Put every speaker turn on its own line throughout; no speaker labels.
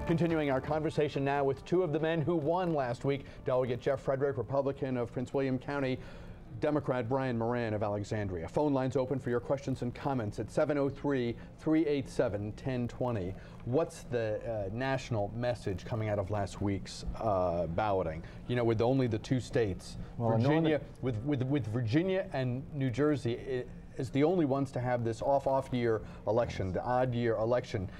Continuing our conversation now with two of the men who won last week. Delegate Jeff Frederick, Republican of Prince William County, Democrat Brian Moran of Alexandria. Phone lines open for your questions and comments at 703-387-1020. What's the national message coming out of last week's balloting? You know, with only the two states, well, Virginia, with Virginia and New Jersey is the only ones to have this off year election, the odd year election.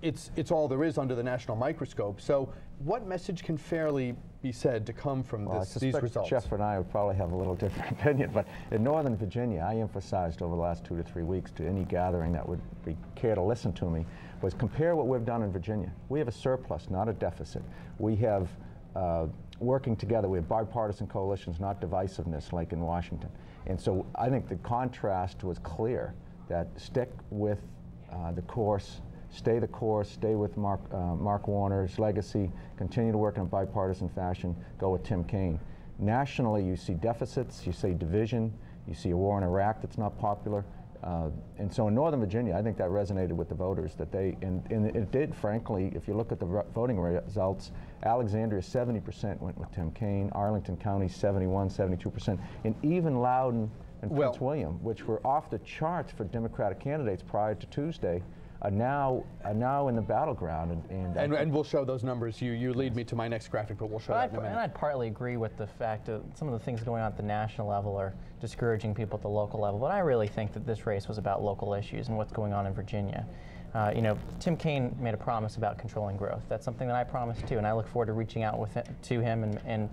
It's all there is under the national microscope. So what message can fairly be said to come from these results?
Jeff and I would probably have a little different opinion, but in Northern Virginia, I emphasized over the last 2 to 3 weeks to any gathering that would care to listen to me, was compare what we've done in Virginia. We have a surplus, not a deficit. We have working together. We have bipartisan coalitions, not divisiveness like in Washington. And so I think the contrast was clear, that stick with the course, stay the course, stay with Mark Warner's legacy, continue to work in a bipartisan fashion, go with Tim Kaine. Nationally, you see deficits, you see division, you see a war in Iraq that's not popular. And so in Northern Virginia, I think that resonated with the voters, that and it did, frankly. If you look at the voting results, Alexandria 70% went with Tim Kaine, Arlington County 71, 72%, and even Loudoun and Prince William, which were off the charts for Democratic candidates prior to Tuesday, are now in the battleground,
and we'll show those numbers. You lead me to my next graphic, but we'll show that in a minute.
And I'd partly agree with the fact that some of the things going on at the national level are discouraging people at the local level, but I really think that this race was about local issues and what's going on in Virginia. You know, Tim Kaine made a promise about controlling growth. That's something that I promised too, and I look forward to reaching out to him and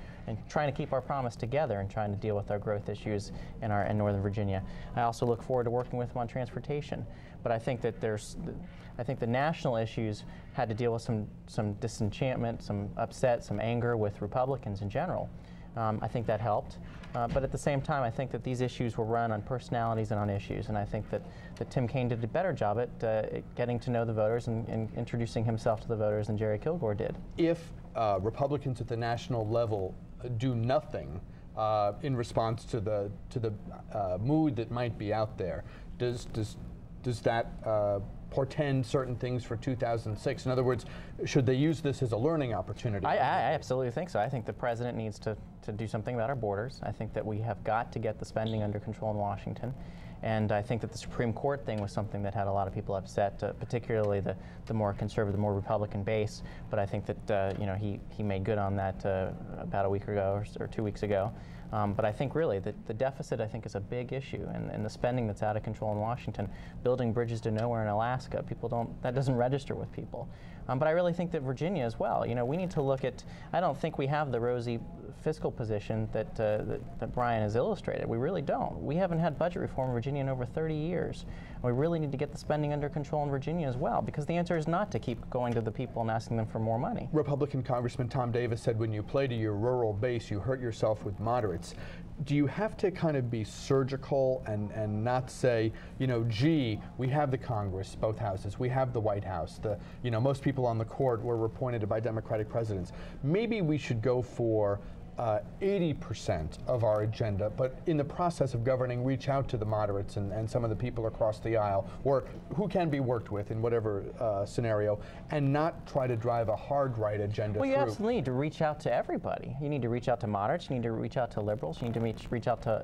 trying to keep our promise together and trying to deal with our growth issues in Northern Virginia. I also look forward to working with him on transportation. But I think that I think the national issues had to deal with some disenchantment, some upset, some anger with Republicans in general. I think that helped. But at the same time, I think that these issues were run on personalities and on issues, and I think that Tim Kaine did a better job at getting to know the voters and introducing himself to the voters than Jerry Kilgore did.
If Republicans at the national level do nothing in response to the mood that might be out there, does that portend certain things for 2006? In other words, should they use this as a learning opportunity?
I absolutely think so. I think the president needs to do something about our borders. I think that we have got to get the spending under control in Washington. And I think that the Supreme Court thing was something that had a lot of people upset, particularly the more conservative, the more Republican base. But I think that you know, he made good on that about a week ago or 2 weeks ago. But I think really the deficit, I think, is a big issue, and the spending that's out of control in Washington, building bridges to nowhere in Alaska, that doesn't register with people. But I really think that Virginia as well. You know, we need to look at. I don't think we have the rosy fiscal position that Brian has illustrated. We really don't. We haven't had budget reform in Virginia in over 30 years. We really need to get the spending under control in Virginia as well, because the answer is not to keep going to the people and asking them for more money.
Republican Congressman Tom Davis said when you play to your rural base, you hurt yourself with moderates. Do you have to kind of be surgical and not say, you know, gee, we have the Congress, both houses, we have the White House, you know, most people on the court were appointed by Democratic presidents. Maybe we should go for 80% of our agenda, but in the process of governing, reach out to the moderates and some of the people across the aisle, or who can be worked with in whatever scenario, and not try to drive a hard right agenda
through. You absolutely need to reach out to everybody. You need to reach out to moderates, you need to reach out to liberals, you need to reach out to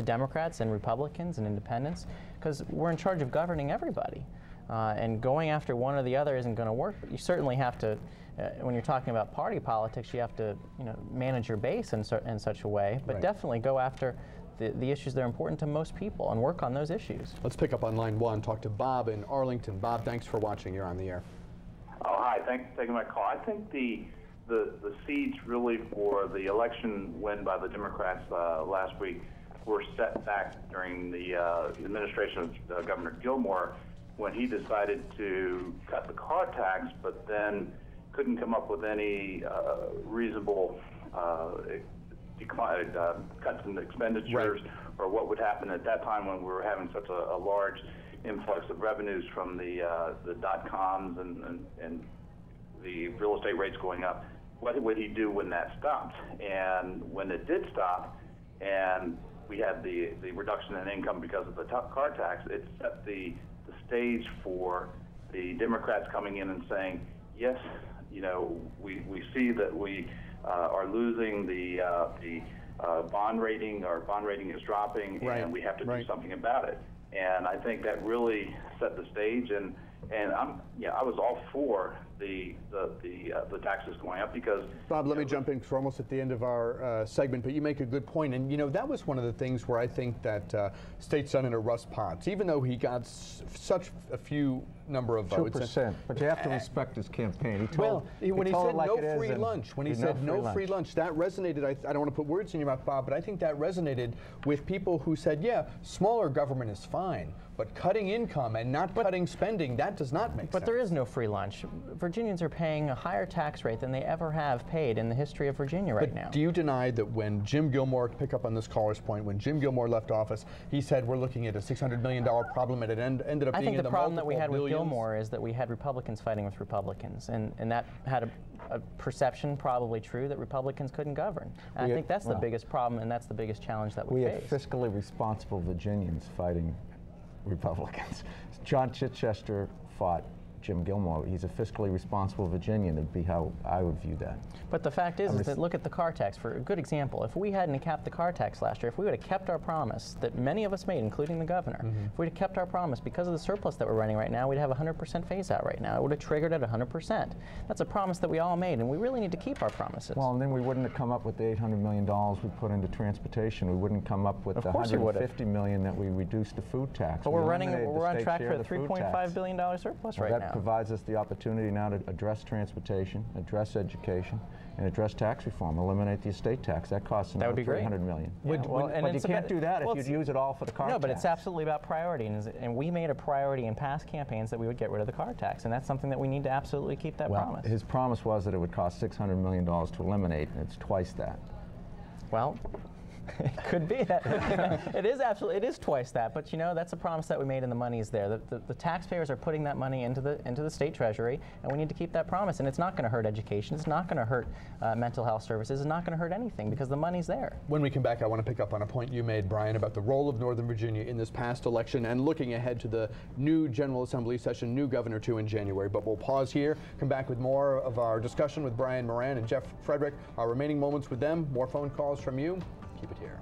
Democrats and Republicans and independents, because we're in charge of governing everybody. And going after one or the other isn't going to work. But you certainly have to, when you're talking about party politics, you have to, you know, manage your base in such a way. But definitely go after the issues that are important to most people and work on those issues.
Let's pick up on line one. Talk to Bob in Arlington. Bob, thanks for watching. You're on the air.
Oh, hi. Thanks for taking my call. I think the seeds really for the election win by the Democrats last week were set back during the administration of Governor Gilmore, when he decided to cut the car tax, but then couldn't come up with any reasonable cuts in expenditures, or what would happen at that time when we were having such a large influx of revenues from the dot-coms and the real estate rates going up. What would he do when that stopped? And when it did stop, and we had the reduction in income because of the car tax, it set the stage for the Democrats coming in and saying, yes, you know, we see that we are losing the bond rating. Our bond rating is dropping,
Right.
and we have to
Right.
do something about it. And I think that really set the stage. And I was all for the taxes going up because.
Bob, let me jump in because we're almost at the end of our segment, but you make a good point. And, you know, that was one of the things where I think that State Senator Russ Potts, even though he got such a few number of votes.
2%, but you have to respect his campaign. He told,
when he said
like
no free lunch, when he said no free lunch, that resonated. I don't want to put words in your mouth, Bob, but I think that resonated with people who said, yeah, smaller government is fine, but cutting income and not cutting spending, that does not make sense.
But there is no free lunch. Virginians are paying a higher tax rate than they ever have paid in the history of Virginia right now.
Do you deny that when Jim Gilmore, to pick up on this caller's point, when Jim Gilmore left office, he said we're looking at a $600 million problem, and it ended up being in the multiple billions?
I think the problem that we had with Gilmore is that we had Republicans fighting with Republicans, and that had a perception, probably true, that Republicans couldn't govern. And I think that's the biggest problem, and that's the biggest challenge that we face.
We have fiscally responsible Virginians fighting Republicans. John Chichester fought Jim Gilmore. He's a fiscally responsible Virginian, would be how I would view that.
But the fact is that look at the car tax for a good example. If we hadn't capped the car tax last year, if we would have kept our promise that many of us made, including the governor, if we'd have kept our promise because of the surplus that we're running right now, we'd have 100% phase out right now. It would have triggered at 100%. That's a promise that we all made, and we really need to keep our promises.
Well, and then we wouldn't have come up with the $800 million we put into transportation. We wouldn't come up with the $150 million that we reduced the food tax.
But we're on track for a $3.5 billion surplus right now.
That provides us the opportunity now to address transportation, address education, and address tax reform. Eliminate the estate tax. That costs another $300 million. But you can't do that if you'd use it all for the car tax.
No, but it's absolutely about priority, and we made a priority in past campaigns that we would get rid of the car tax, and that's something that we need to absolutely keep that promise.
His promise was that it would cost $600 million to eliminate, and it's twice that.
Well, it could be that. It is twice that, but you know, that's a promise that we made and the money is there. The taxpayers are putting that money into the state treasury, and we need to keep that promise. And it's not going to hurt education, it's not going to hurt mental health services, it's not going to hurt anything because the money's there. When we come back, I want to pick up on a point you made, Brian, about the role of Northern Virginia in this past election and looking ahead to the new General Assembly session, new governor too in January. But we'll pause here, come back with more of our discussion with Brian Moran and Jeff Frederick. Our remaining moments with them, more phone calls from you. Keep it here.